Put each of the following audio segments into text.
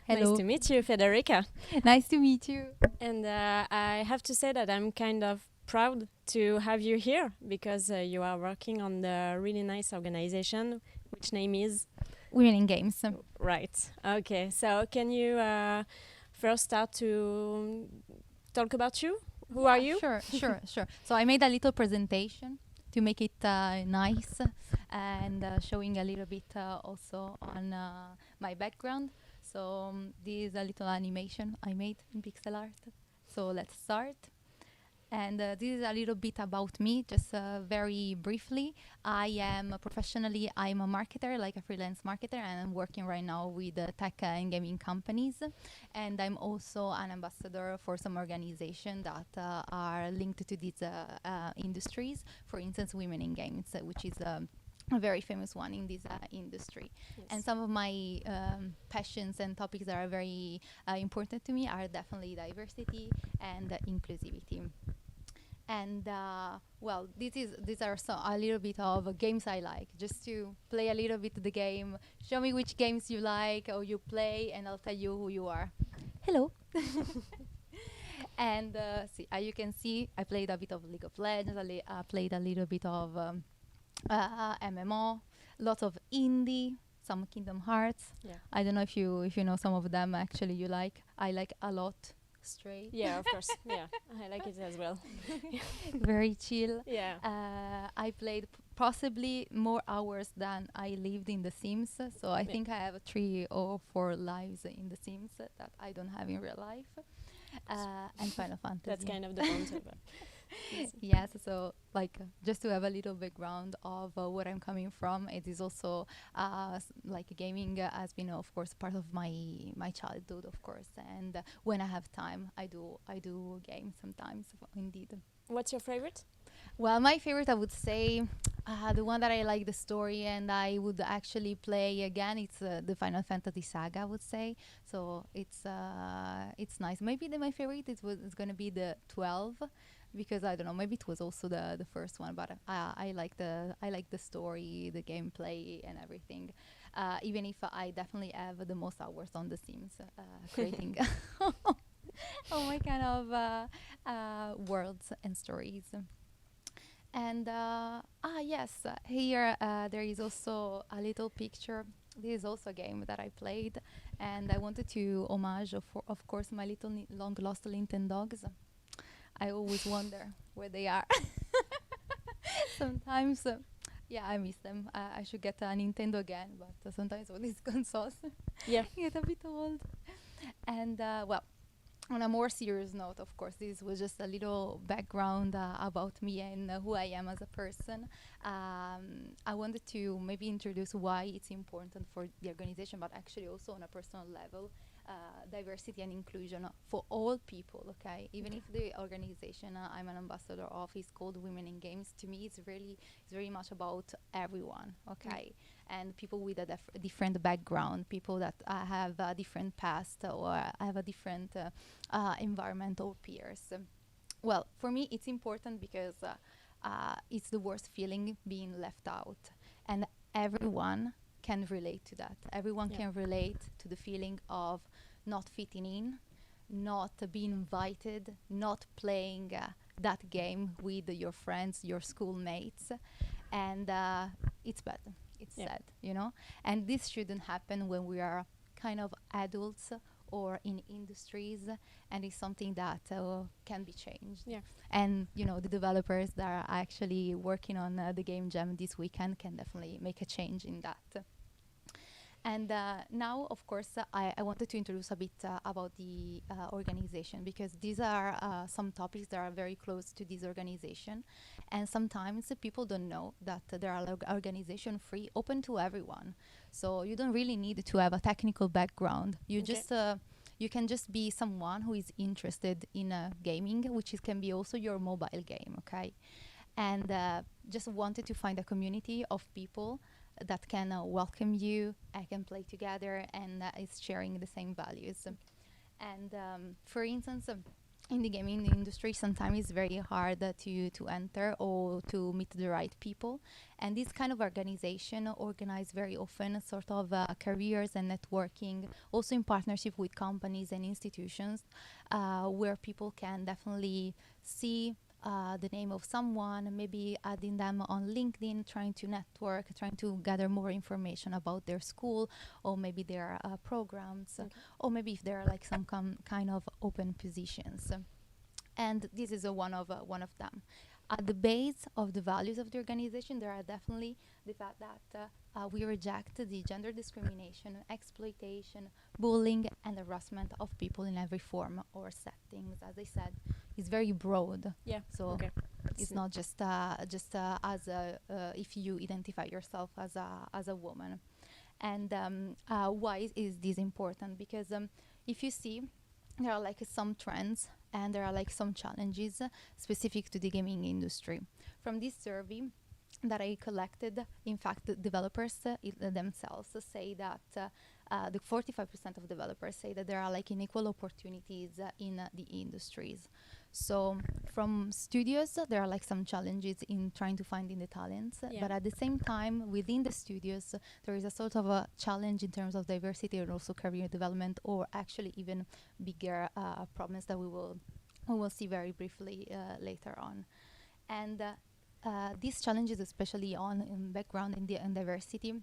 Hello. Nice to meet you, Federica. Nice to meet you. And I have to say that I'm kind of proud to have you here because you are working on the really nice organization, which name is? Women in Games. Right. Okay. So can you first start to talk about you? Who are you? Sure. So I made a little presentation to make it nice and showing a little bit also on my background. So this is a little animation I made in pixel art. So let's start. And this is a little bit about me, just very briefly. I'm a marketer, like a freelance marketer, and I'm working right now with tech and gaming companies. And I'm also an ambassador for some organizations that are linked to these industries. For instance, Women in Games, which is a very famous one in this industry. Yes. And some of my passions and topics that are very important to me are definitely diversity and inclusivity. And these are a little bit of games I like, just to play a little bit the game. Show me which games you like or you play, and I'll tell you who you are. Hello. And you can see, I played a bit of League of Legends. I played a little bit of MMO, lots of indie, some Kingdom Hearts. Yeah. I don't know if you know some of them. Actually, you like. I like a lot. Stray. Yeah, of course. Yeah, I like it as well. Very chill. Yeah. I played possibly more hours than I lived in The Sims. So I think I have 3 or 4 lives in The Sims that I don't have in real life. And Final Fantasy. That's kind of the point of it. Yes, so just to have a little background of where I'm coming from, it is also gaming has been, of course, part of my childhood, of course. And when I have time, I do games sometimes, indeed. What's your favorite? Well, my favorite, I would say, the one that I like the story and I would actually play again, it's the Final Fantasy saga, I would say. So it's nice. Maybe my favorite it's going to be the 12, because I don't know, maybe it was also the first one, but I like the story, the gameplay, and everything. Even if I definitely have the most hours on The Sims, creating all my kind of worlds and stories. And yes, here there is also a little picture. This is also a game that I played, and I wanted to homage, of course, my little long lost Linton dogs. I always wonder where they are. Sometimes, I miss them. I should get a Nintendo again, but sometimes all these consoles get a bit old. And on a more serious note, of course, this was just a little background about me and who I am as a person. I wanted to maybe introduce why it's important for the organization, but actually also on a personal level. Diversity and inclusion for all people, okay? Even if the organization I'm an ambassador of is called Women in Games, to me it's very much about everyone, okay? And people with a different background, people that have a different past or have a different environment or peers. Well, for me it's important because it's the worst feeling being left out, and everyone can relate to that. Everyone can relate to the feeling of not fitting in, not being invited, not playing that game with your friends, your schoolmates, and it's bad. It's sad, you know. And this shouldn't happen when we are kind of adults or in industries, and it's something that can be changed. Yeah. And the developers that are actually working on the game jam this weekend can definitely make a change in that. And now, of course, I wanted to introduce a bit about the organization, because these are some topics that are very close to this organization. And sometimes people don't know that there are organization free, open to everyone. So you don't really need to have a technical background. You just you can just be someone who is interested in gaming, which can be also your mobile game, okay? And just wanted to find a community of people that can welcome you, can play together, and is sharing the same values. And for instance, in the gaming industry, sometimes it's very hard to enter or to meet the right people. And this kind of organization organize very often sort of careers and networking, also in partnership with companies and institutions, where people can definitely see the name of someone, maybe adding them on LinkedIn, trying to network, trying to gather more information about their school or maybe their programs, or maybe if there are like some kind of open positions. And this is one of them. At the base of the values of the organization, there are definitely the fact that we reject the gender discrimination, exploitation, bullying, and harassment of people in every form or settings. As I said, it's very broad. Yeah. So Okay. it's not just as if you identify yourself as a woman. And why is this important? Because if you see, there are like some trends and there are like some challenges specific to the gaming industry. From this survey that I collected, in fact, the developers themselves say that the 45% of developers say that there are like unequal opportunities in the industries. So from studios, there are like some challenges in trying to find in the talents, but at the same time, within the studios, there is a sort of a challenge in terms of diversity and also career development, or actually even bigger problems that we will see very briefly later on. And these challenges, especially on in background and diversity,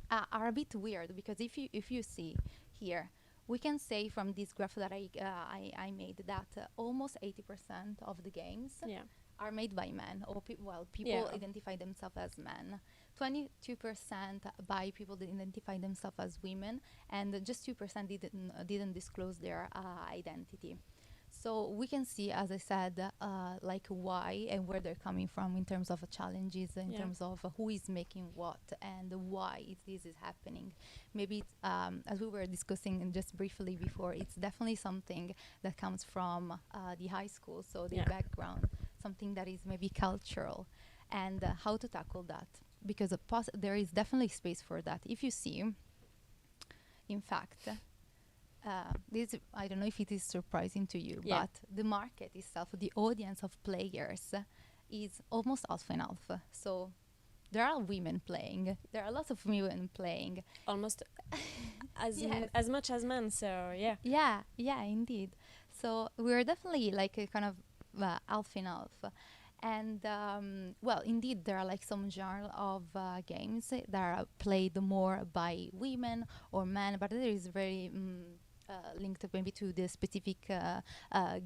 are a bit weird, because if you see here, we can say from this graph that I made that almost 80% of the games are made by men, or people identify themselves as men. 22% by people that identify themselves as women, and just 2% didn't disclose their identity. So we can see, as I said, like why and where they're coming from in terms of challenges, in terms of who is making what and why this is happening. Maybe, as we were discussing just briefly before, it's definitely something that comes from the high school, so the background, something that is maybe cultural, and how to tackle that. Because there is definitely space for that. If you see, in fact, this, I don't know if it is surprising to you, but the market itself, the audience of players, is almost half and half. So there are women playing. There are lots of women playing. Almost as much as men. So yeah, indeed. So we're definitely like a kind of half and half. And indeed, there are like some genre of games that are played more by women or men, but there is very linked maybe to the specific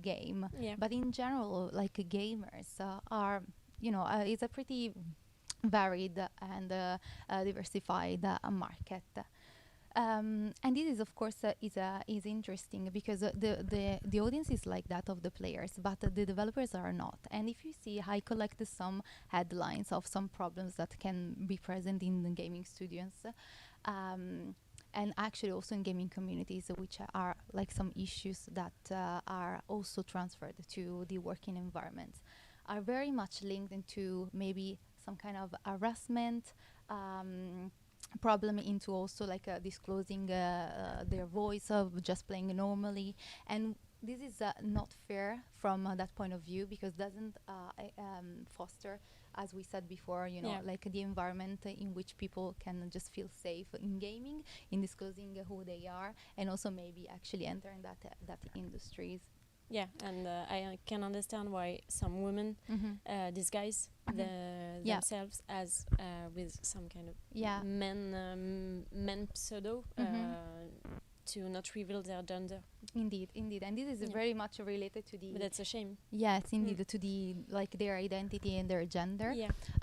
game. But in general, like gamers are, it's a pretty varied and diversified market. And this is, of course, is interesting because the audience is like that of the players, but the developers are not. And if you see, I collected some headlines of some problems that can be present in the gaming studios, and actually also in gaming communities, which are like some issues that are also transferred to the working environments, are very much linked into maybe some kind of harassment, problem into also like disclosing their voice of just playing normally. And this is not fair from that point of view, because doesn't foster, as we said before, like the environment in which people can just feel safe in gaming, in disclosing who they are, and also maybe actually entering that industries. Yeah, and I can understand why some women disguise themselves as with some kind of men pseudo to not reveal their gender. Indeed, and this is very much related to the. But that's a shame. Yes, indeed, to the like their identity and their gender.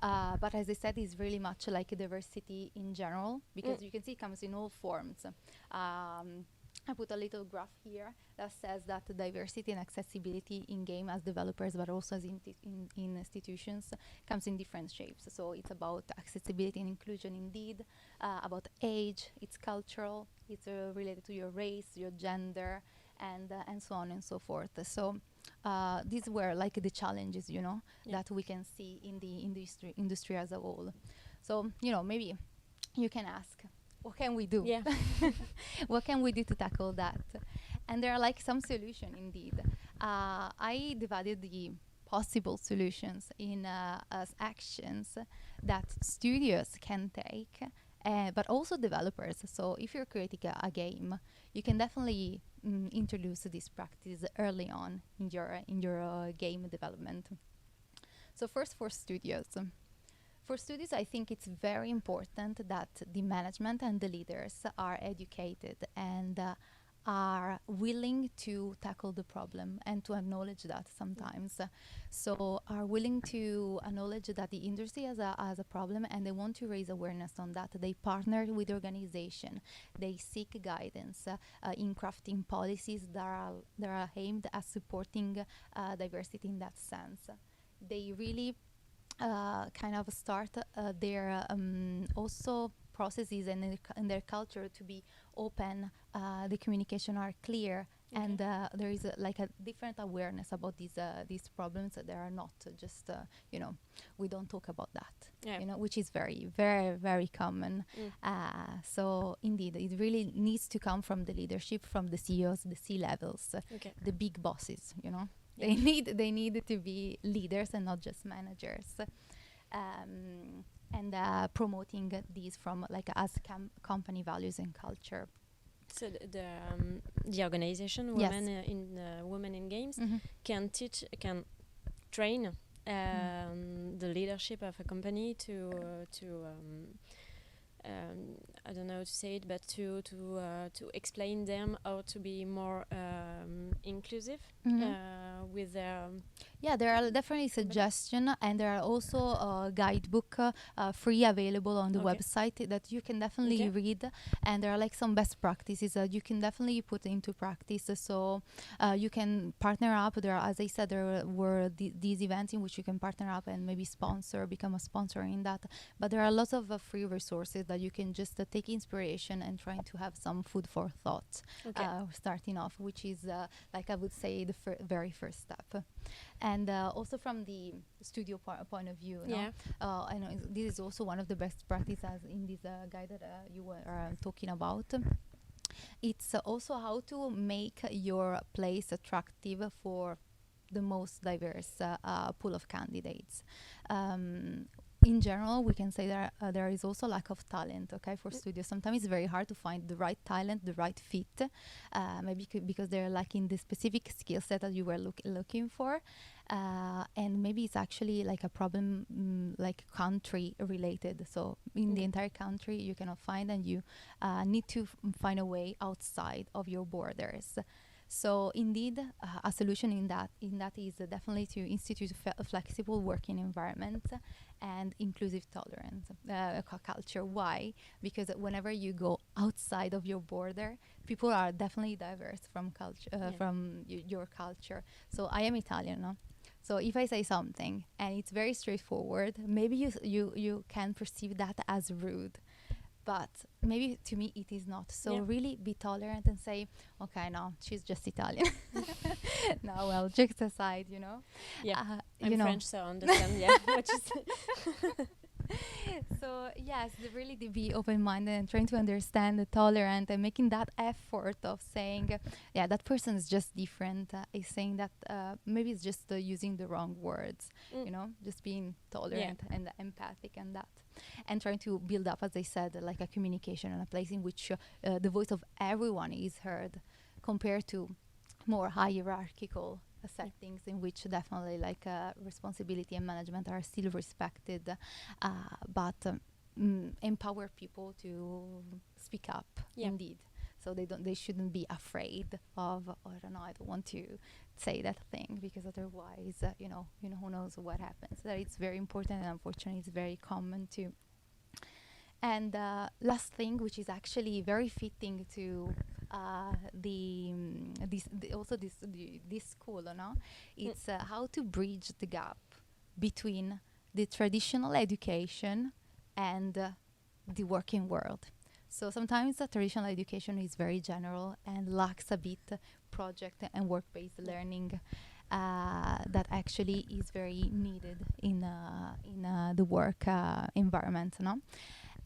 But as I said, it's really much like diversity in general, because you can see it comes in all forms. I put a little graph here that says that diversity and accessibility in game as developers, but also as in institutions, comes in different shapes. So it's about accessibility and inclusion indeed, about age, it's cultural, it's related to your race, your gender, and so on and so forth. So these were like the challenges, that we can see in the industry as a whole. So, maybe you can ask, what can we do? What can we do to tackle that? And there are like some solution indeed. I divided the possible solutions in as actions that studios can take, but also developers. So if you're creating a game, you can definitely introduce this practice early on in your game development. So first, for studios. For studios, I think it's very important that the management and the leaders are educated and are willing to tackle the problem and to acknowledge that sometimes. So are willing to acknowledge that the industry has a problem, and they want to raise awareness on that. They partner with organization. They seek guidance in crafting policies that are aimed at supporting diversity in that sense. They really kind of start their also processes and in their culture to be open. The communication are clear, and there is like a different awareness about these problems. That they are not just we don't talk about that, which is very, very, very common. So indeed, it really needs to come from the leadership, from the CEOs, the C levels, the big bosses. They need to be leaders and not just managers, and promoting these from like as company values and culture. So the organization Women in Games can train the leadership of a company to I don't know how to say it, but to explain them how to be more inclusive with their. Yeah, there are definitely suggestions, and there are also guidebook free available on the website that you can definitely read, and there are like some best practices that you can definitely put into practice. So you can partner up. There are, as I said, there were these events in which you can partner up and maybe become a sponsor in that. But there are lots of free resources that you can just take inspiration and trying to have some food for thought starting off, which is like I would say the very first step. And also from the studio point of view, I know this is also one of the best practices in this guide that you were talking about. It's also how to make your place attractive for the most diverse pool of candidates. In general, we can say that there is also lack of talent, for studios. Sometimes it's very hard to find the right talent, the right fit, maybe because they're lacking the specific skill set that you were looking for. And maybe it's actually like a problem like country related. So in the entire country, you cannot find, and you need to find a way outside of your borders. So indeed, a solution in that is definitely to institute a flexible working environment and inclusive tolerance culture. Why? Because whenever you go outside of your border, people are definitely diverse from culture, from your culture. So I am Italian, no? So if I say something and it's very straightforward, maybe you can perceive that as rude. But maybe to me it is not. So really be tolerant and say, okay, no, she's just Italian. No, well, jokes aside, Yeah, I'm French, so I understand, what you say. So yes, really to be open-minded and trying to understand, tolerant, and making that effort of saying, that person is just different. Is saying that maybe it's just using the wrong words. Just being tolerant and empathic and that. And trying to build up, as I said, like a communication and a place in which the voice of everyone is heard, compared to more hierarchical settings in which definitely like responsibility and management are still respected, but empower people to speak up. Indeed. So they shouldn't be afraid of, I don't want to say that thing, because otherwise, who knows what happens. That it's very important, and unfortunately it's very common too. And last thing, which is actually very fitting to this school, it's how to bridge the gap between the traditional education and the working world. So sometimes the traditional education is very general and lacks a bit project and work-based learning that actually is very needed in the work environment,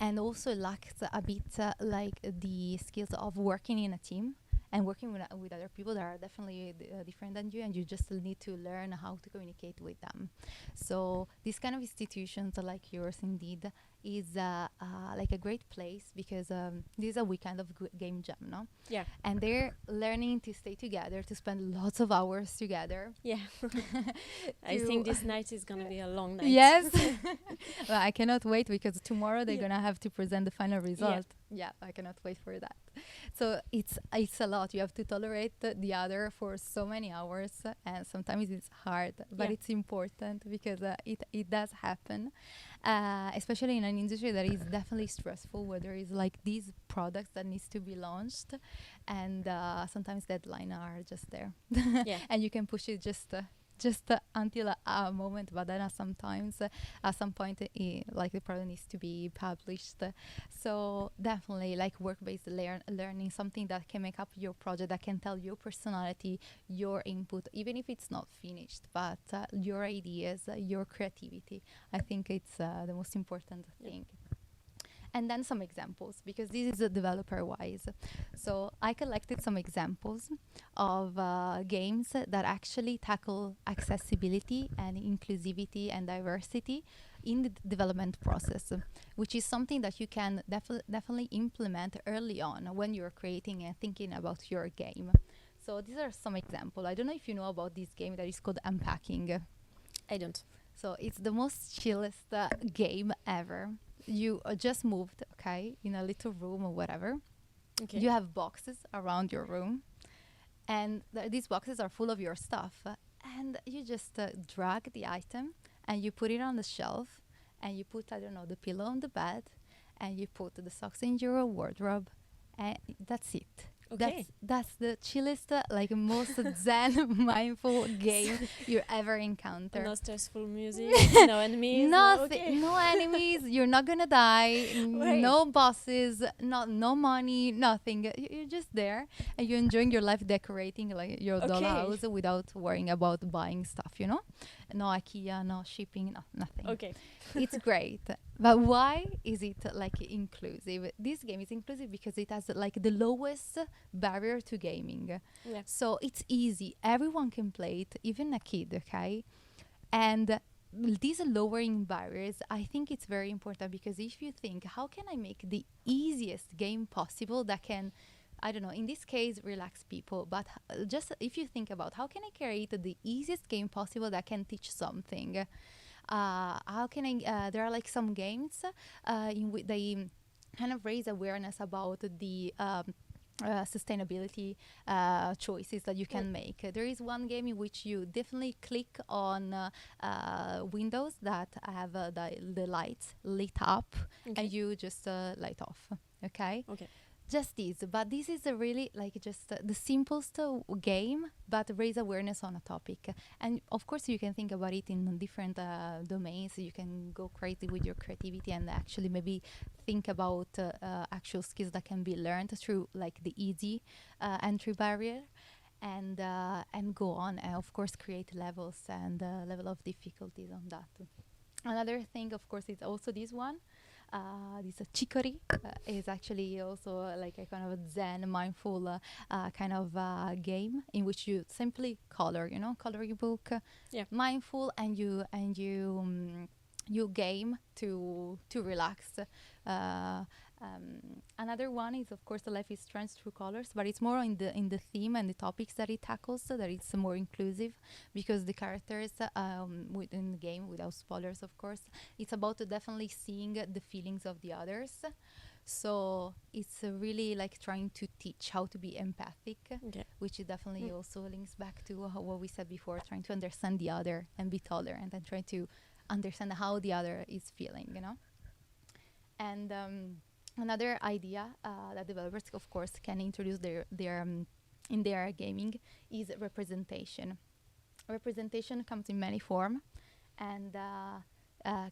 and also lacks a bit like the skills of working in a team and working with other people that are definitely different than you, and you just need to learn how to communicate with them. So these kind of institutions like yours indeed is like a great place, because this is a weekend of game jam, no? Yeah. And they're learning to stay together, to spend lots of hours together. Yeah. I think this night is going to be a long night. Yes. Well, I cannot wait, because tomorrow they're going to have to present the final result. Yeah, I cannot wait for that. So it's a lot. You have to tolerate the other for so many hours, and sometimes it's hard, but it's important, because it does happen, especially in an industry that is definitely stressful, where there is like these products that needs to be launched, and sometimes deadlines are just there. And you can push it just until a moment, but then sometimes at some point like the product needs to be published. So definitely like work-based learning, something that can make up your project, that can tell your personality, your input, even if it's not finished, but your ideas, your creativity. I think it's the most important thing. And then some examples, because this is developer-wise. So I collected some examples of games that actually tackle accessibility and inclusivity and diversity in the development process, which is something that you can definitely implement early on when you're creating and thinking about your game. So these are some examples. I don't know if you know about this game that is called Unpacking. I don't. So it's the most chillest game ever. You just moved, okay, in a little room or whatever. Okay. You have boxes around your room, and these boxes are full of your stuff. And you just drag the item, and you put it on the shelf, and you put, I don't know, the pillow on the bed, and you put the socks in your wardrobe, and that's it. Okay. That's the chillest, like most zen, mindful game you ever encounter. No stressful music, no enemies. Nothing, no enemies. You're not gonna die. No bosses, no money, nothing. You're just there, and you're enjoying your life, decorating like your dollhouse without worrying about buying stuff. You know, no IKEA, no shipping, nothing. Okay, it's great. But why is it like inclusive? This game is inclusive because it has like the lowest barrier to gaming. Yeah. So it's easy. Everyone can play it, even a kid, okay? And these lowering barriers, I think it's very important, because if you think, how can I make the easiest game possible that can, I don't know, in this case, relax people, but just if you think about how can I create the easiest game possible that can teach something? How can I, there are like some games in which they kind of raise awareness about the sustainability choices that you can make. There is one game in which you definitely click on windows that have the lights lit up, and you just light off. Okay. Just this, but this is a really like just the simplest game, but raise awareness on a topic. And of course you can think about it in different domains. You can go crazy with your creativity and actually maybe think about actual skills that can be learned through like the easy entry barrier, and go on, and of course create levels and level of difficulties on that. Another thing, of course, is also this one. This chicory is actually also like a kind of zen, mindful kind of game in which you simply color your book, mindful, and you game to relax. Another one is, of course, the Life is Strange Through Colors, but it's more in the theme and the topics that it tackles, so that it's more inclusive, because the characters within the game, without spoilers, of course, it's about definitely seeing the feelings of the others. So it's really like trying to teach how to be empathic, which definitely also links back to what we said before, trying to understand the other and be tolerant, and trying to understand how the other is feeling, And another idea that developers, of course, can introduce in their gaming is representation. Representation comes in many forms, and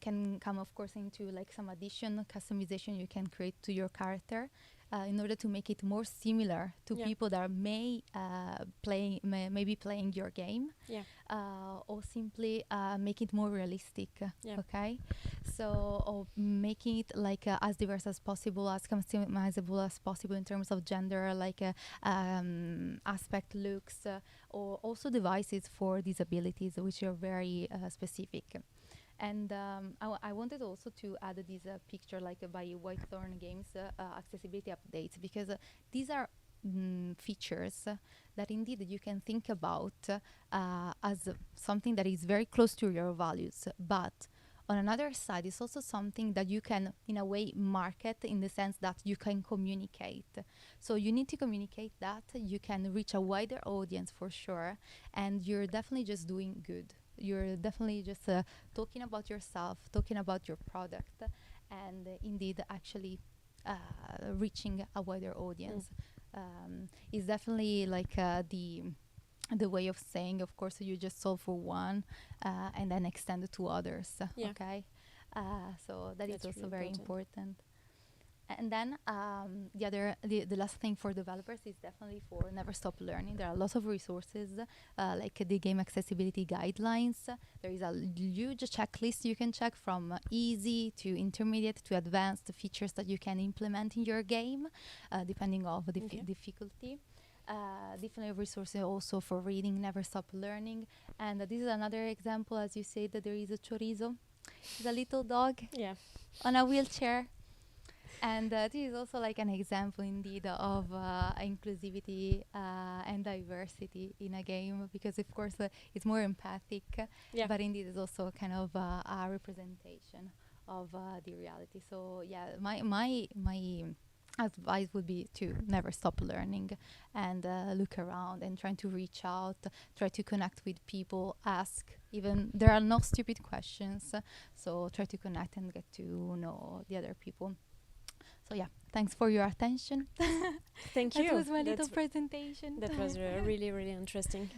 can come, of course, into like some addition, customization you can create to your character. in order to make it more similar to people that may be playing your game, or simply make it more realistic. Okay, so or making it like as diverse as possible, as customizable as possible in terms of gender, like aspect, looks, or also devices for disabilities, which are very specific. And I wanted also to add this picture, like by Whitethorn Games, accessibility updates, because these are features that indeed you can think about as something that is very close to your values. But on another side, it's also something that you can, in a way, market, in the sense that you can communicate. So you need to communicate that. You can reach a wider audience for sure, and you're definitely just doing good. You're definitely just talking about yourself, talking about your product, and indeed actually reaching a wider audience. Is definitely like the way of saying, of course, you just solve for one and then extend it to others. Okay, so that's is also really very important. And then the last thing for developers is definitely for never stop learning. There are lots of resources like the game accessibility guidelines. There is a huge checklist you can check, from easy to intermediate to advanced features that you can implement in your game depending on the difficulty. Definitely resources also for reading, never stop learning. And this is another example, as you say, that there is a chorizo. It's a little dog on a wheelchair. And this is also like an example indeed of inclusivity and diversity in a game, because of course it's more empathic, but indeed it's also kind of a representation of the reality. So my advice would be to never stop learning and look around and trying to reach out, try to connect with people, ask. Even there are no stupid questions, so try to connect and get to know the other people. So thanks for your attention. Thank you. That was my little presentation. That was really, really interesting.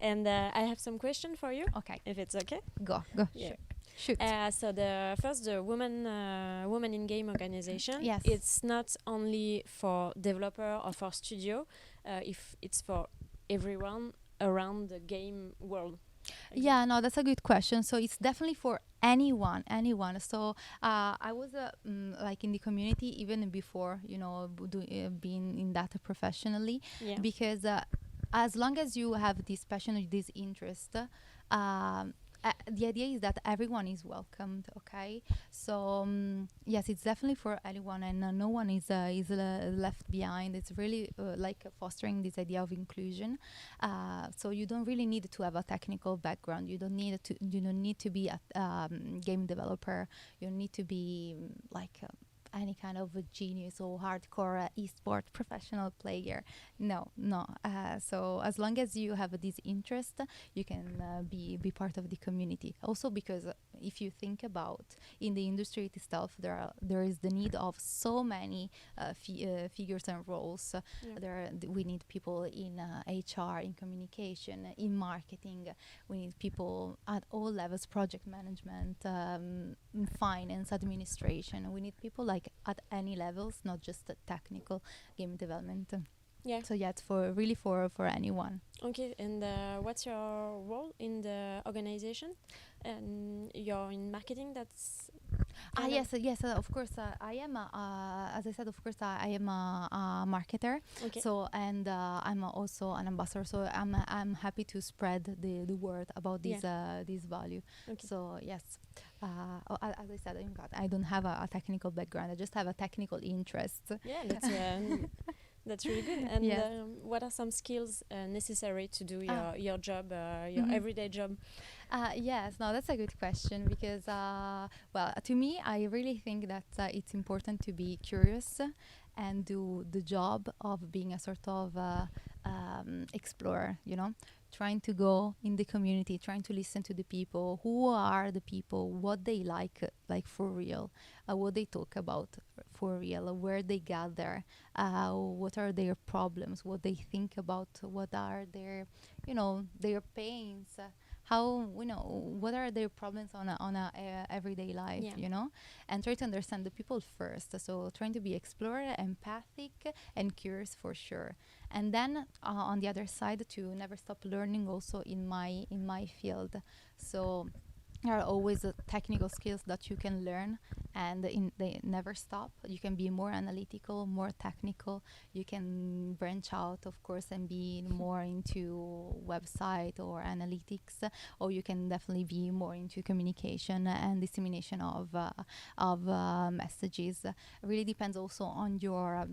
And I have some questions for you. Okay. If it's okay. Go. Yeah. Shoot. So the woman in game organization. Yes. It's not only for developer or for studio. If it's for everyone around the game world. Yeah, no, that's a good question. So it's definitely for anyone. So I was like in the community even before, being in that professionally, because as long as you have this passion or this interest, the idea is that everyone is welcomed. Okay, so yes, it's definitely for anyone, and no one is left behind. It's really like fostering this idea of inclusion. So you don't really need to have a technical background. You don't need to be a game developer. You don't need to be like any kind of a genius or hardcore esport professional player. No. So as long as you have this interest, you can be part of the community. Also because if you think about in the industry itself, there is the need of so many figures and roles. We need people in HR, in communication, in marketing. We need people at all levels, project management, finance, administration. We need people like at any levels, not just technical game development. So it's for anyone. Okay, and what's your role in the organization? And you're in marketing. That's yes. Of course, I am. As I said, of course, I am a marketer. Okay. So I'm also an ambassador. So I'm happy to spread the word about this value. Okay. So yes, as I said, in fact, I don't have a technical background. I just have a technical interest. Yeah, that's. That's really good. And what are some skills necessary to do your job, your everyday job? Yes, no, that's a good question because, to me, I really think that it's important to be curious and do the job of being a sort of explorer, trying to go in the community, trying to listen to the people. Who are the people? What they like for real? What they talk about for real? Where they gather? What are their problems? What they think about? What are their pains? what are their problems on a everyday life, and try to understand the people first. So trying to be explorer, empathic, and curious for sure. And then on the other side, to never stop learning also in my field. So there are always technical skills that you can learn, and they never stop. You can be more analytical, more technical. You can branch out, of course, and be more into website or analytics, or you can definitely be more into communication and dissemination of messages. It really depends also on your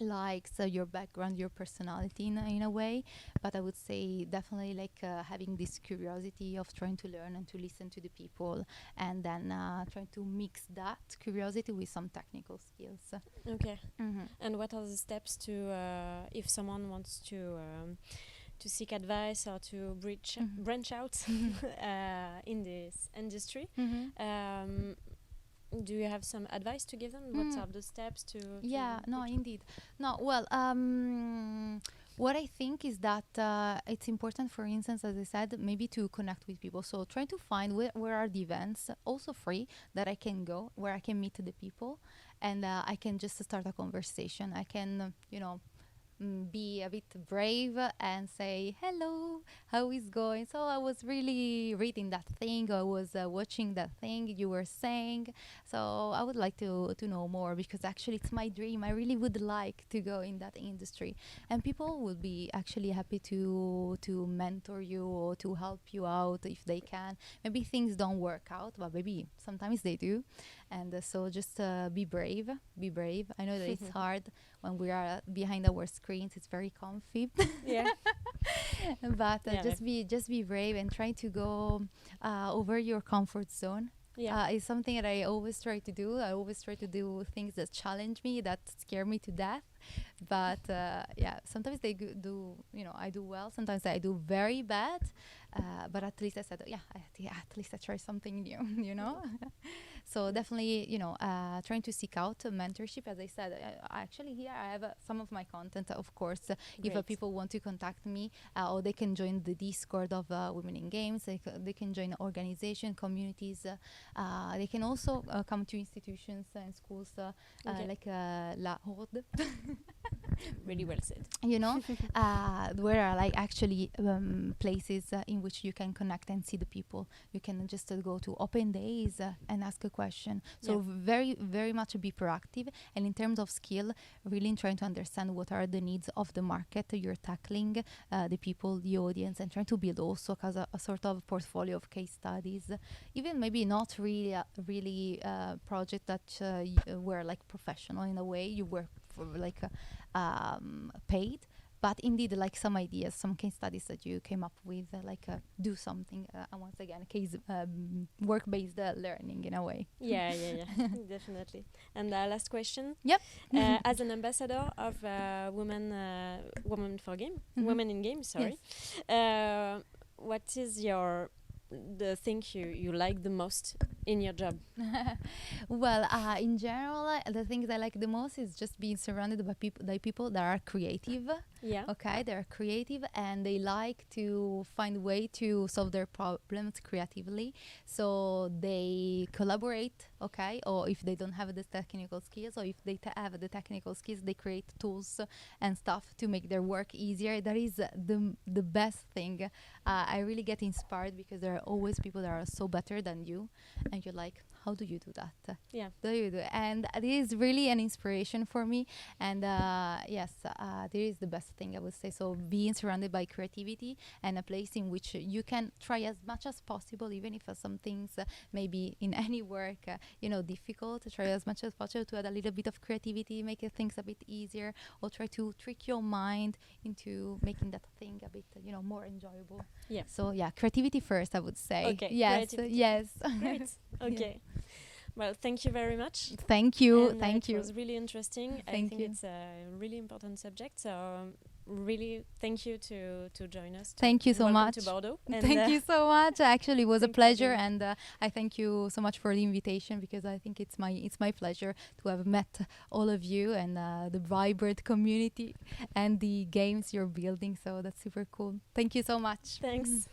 likes, your background, your personality in a way. But I would say definitely like having this curiosity of trying to learn and to listen to the people, and then trying to mix that curiosity with some technical skills. Okay. And what are the steps to if someone wants to seek advice or to branch out in this industry? Do you have some advice to give them? What are the steps to indeed. No, well, what I think is that it's important, for instance, as I said, maybe to connect with people. So try to find where are the events, also free, that I can go, where I can meet the people, and I can just start a conversation. I can, be a bit brave and say, hello, how is going? So I was really reading that thing, I was watching that thing you were saying, so I would like to know more, because actually it's my dream. I really would like to go in that industry, and people would be actually happy to mentor you or to help you out if they can. Maybe things don't work out, but maybe sometimes they do. And so just be brave. I know that it's hard when we are behind our screens. It's very comfy. But just be brave and try to go over your comfort zone. It's something that I always try to do. I always try to do things that challenge me, that scare me to death. But sometimes they do, I do well. Sometimes I do very bad. But at least I said, at least I try something new, So definitely, trying to seek out mentorship. As I said, actually here I have some of my content, of course. If people want to contact me, or they can join the Discord of Women in Games. They can join organization, communities. They can also come to institutions and schools like La Horde. Really well said. Where are like actually places in which you can connect and see the people. You can just go to open days and ask a question. So very, very much be proactive. And in terms of skill, really trying to understand what are the needs of the market you're tackling, the people, the audience, and trying to build also a sort of portfolio of case studies. Even maybe not really project that were like professional in a way. You were like paid, but indeed like some ideas, some case studies that you came up with, do something, and once again case work-based learning in a way. Definitely. And last question. As an ambassador of women in games, what is the thing you like the most in your job? Well, in general, the things I like the most is just being surrounded by people that are creative. Okay, they're creative and they like to find way to solve their problems creatively. So they collaborate, okay, or if they don't have the technical skills, or if they have the technical skills, they create tools and stuff to make their work easier. That is the best thing. I really get inspired because there are always people that are so better than you, and you're like, how do you do that? Do you do? And it is really an inspiration for me. And there is the best thing, I would say. So being surrounded by creativity and a place in which you can try as much as possible, even if some things maybe in any work, difficult, to try as much as possible to add a little bit of creativity, make things a bit easier, or try to trick your mind into making that thing a bit, more enjoyable. So creativity first, I would say. Okay. Yes. Great. Okay. Well, thank you very much. Thank you. It was really interesting. I think it's a really important subject. So really thank you to join us. Thank you so much. To Bordeaux. Thank you so much. Actually, it was a pleasure, and I thank you so much for the invitation, because I think it's my pleasure to have met all of you and the vibrant community and the games you're building. So that's super cool. Thank you so much. Thanks.